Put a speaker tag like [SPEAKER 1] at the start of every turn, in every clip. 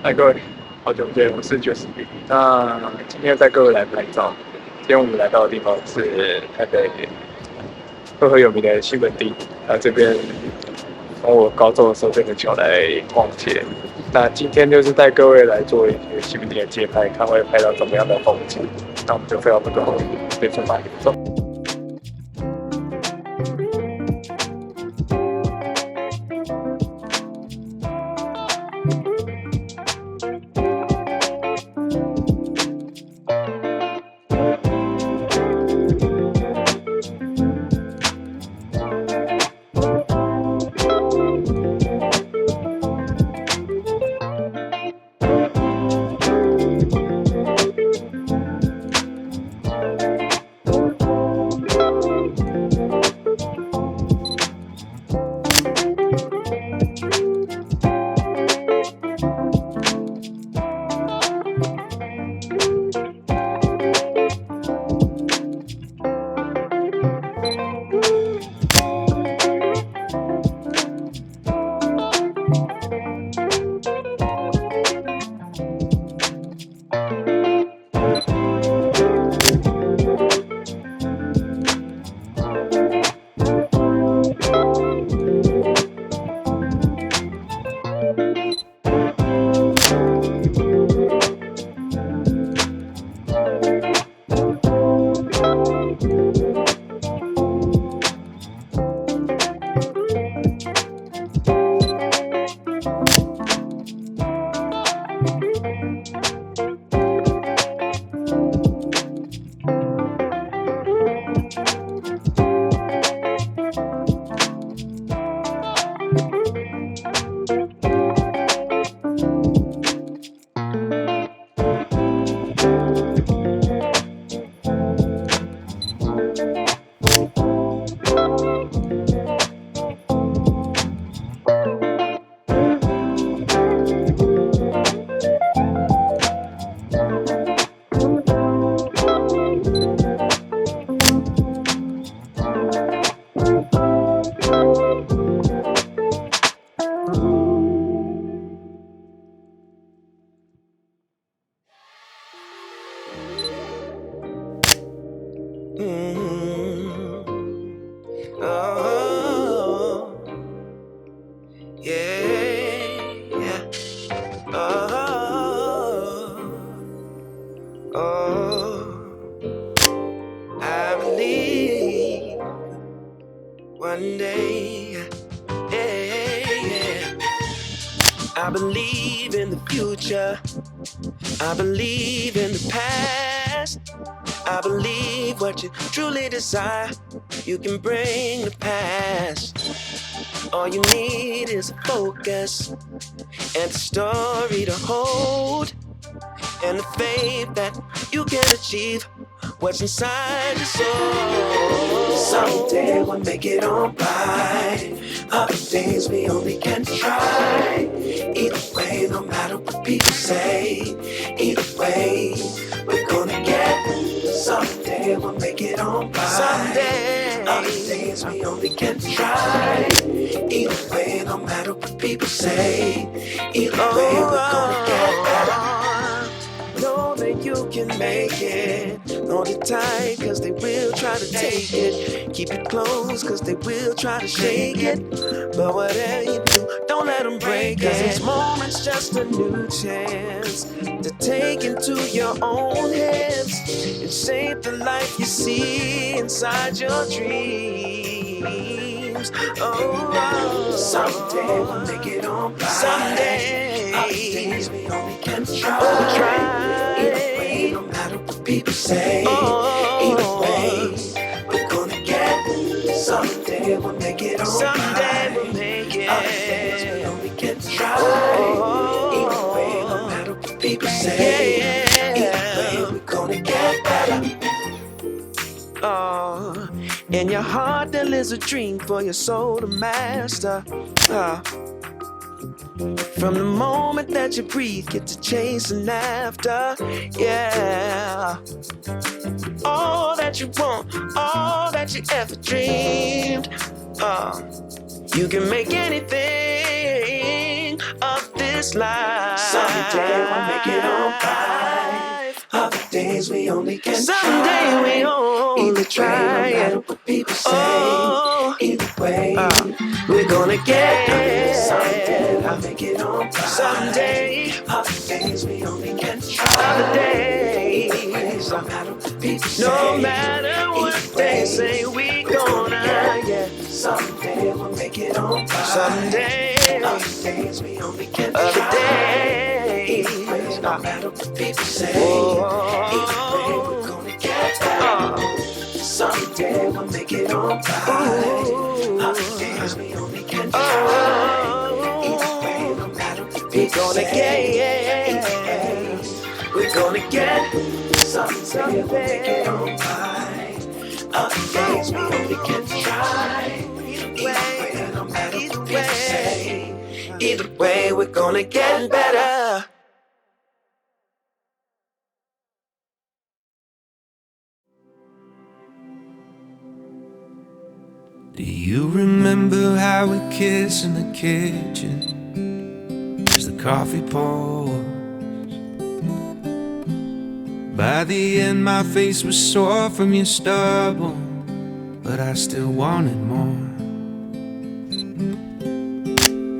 [SPEAKER 1] 嗨，各位，好久不见，我是Jaspy。那今天带各位来拍照。今天我们来到的地方是台北赫赫有名的西门町。这边从我高中的时候就很喜欢来逛街。那今天就是带各位来做一些西门町的街拍，看会拍到怎么样的风景。那我们就废话不多说，直接出发走。
[SPEAKER 2] One day, I believe in the future. I believe in the past. I believe what you truly desire, you can bring to pass. All you need is a focus and a story to hold, and the faith that you can achieve what's inside your soul. Someday we'll make it all right. Other days we only can try. Either way, no matter what people say, either way, we're gonna get. Someday we'll make it all right. Someday. Other days we only can try. Either way, no matter what people say, either way, we're gonna get better. Know that you can make it. Hold it tight, cause they will try to take it. Keep it close, cause they will try to shake it. But whatever you do, don't let them break it. Cause each moment's just a new chance to take into your own hands and shape the life you see inside your dreams. Oh, someday we'll make it all right. Someday. Other days we only can try. Either way, no matter what people say. Either way, we're gonna get. Someday we'll make it all right. Someday we'll make it. Other days we only can try. Either way, no matter what people say. Either way, we're gonna get better. Oh, in your heart there lives a dream for your soul to master. From the moment that you breathe, get to chasing after, yeah. All that you want, all that you ever dreamed. You can make anything of this this life. Someday we'll make it alright. Other days we only can someday we only try. No matter what people say, either way, we're gonna get. Someday we'll make it alright. Someday, other days we only can try. Other days, no matter what people say, no matter what they say, we gonna get. Someday we'll make it alright. Someday, other days we only can try. Other days, no matter what people say, either way we're gonna get better. Someday we'll make it alright. Other days we only can try. Either way, no matter what people say, either way, we're gonna get. Someday we'll make it alright. Other days we only can try. Either way, no matter what people say, either way, we're gonna get better.
[SPEAKER 3] Do you remember how we kissed in the kitchen as the coffee pours? By the end my face was sore from your stubble, but I still wanted more.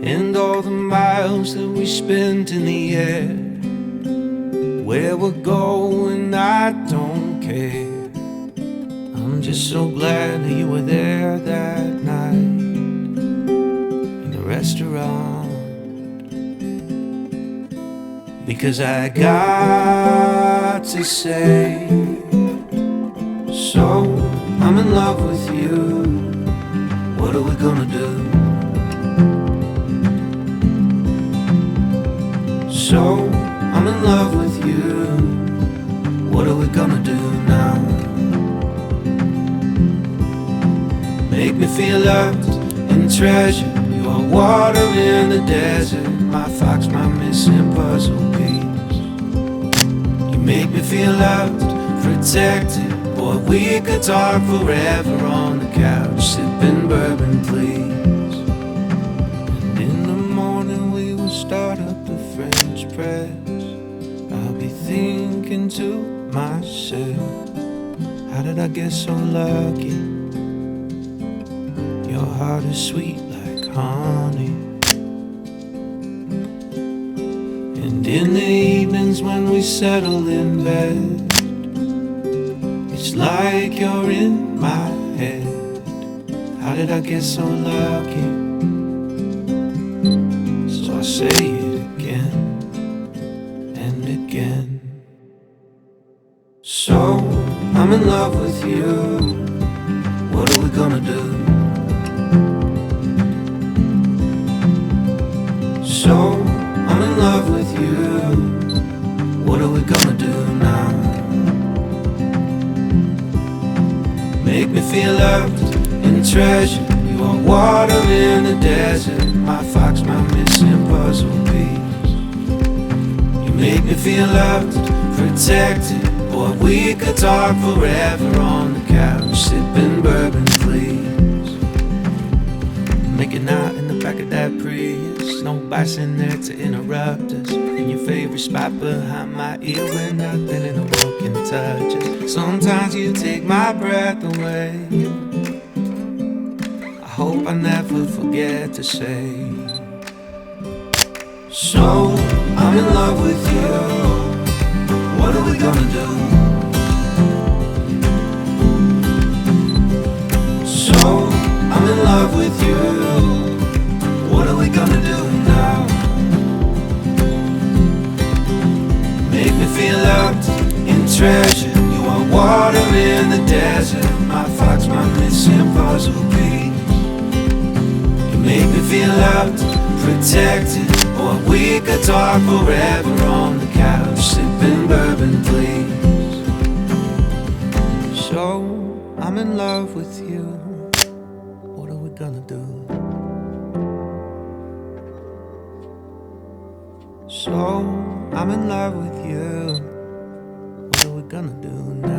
[SPEAKER 3] And all the miles that we spent in the air, where we're going I don't care. I'm just so glad that you were there that night in the restaurant, because I got to say, so I'm in love with you. What are we gonna do? So I'm in love with you. What are we gonna do now? Make me feel loved and treasured. You are water in the desert, my fox, my missing puzzle piece. You make me feel loved, protected. Boy, we could talk forever on the couch, sipping bourbon, please. And in the morning we will start up the French press. I'll be thinking to myself, how did I get so lucky? Your heart is sweet like honey. And in the evenings when we settle in bed, it's like you're in my head. How did I get so lucky? So I say it again and again. So I'm in love with you. What are we gonna do? So I'm in love with you. What are we gonna do now? Make me feel loved and treasured. You are water in the desert, my fox, my missing puzzle piece. You make me feel loved, protected. Boy, we could talk forever on the couch, sipping bourbon, please. Making out in the back of that Prius, no bikes in there to interrupt us. In your favorite spot behind my ear where nothing in the world can touch us. Sometimes you take my breath away. I hope I never forget to say, so I'm in love with you. What are we gonna do? So I'm in love with you. What are we gonna do now? Make me feel loved and treasured. You are water in the desert, my fox, my missing puzzle piece. You make me feel loved, protected. Or we could talk forever on the couch, sipping bourbon, please. So I'm in love with you. What are we gonna do? So I'm in love with you. What are we gonna do now?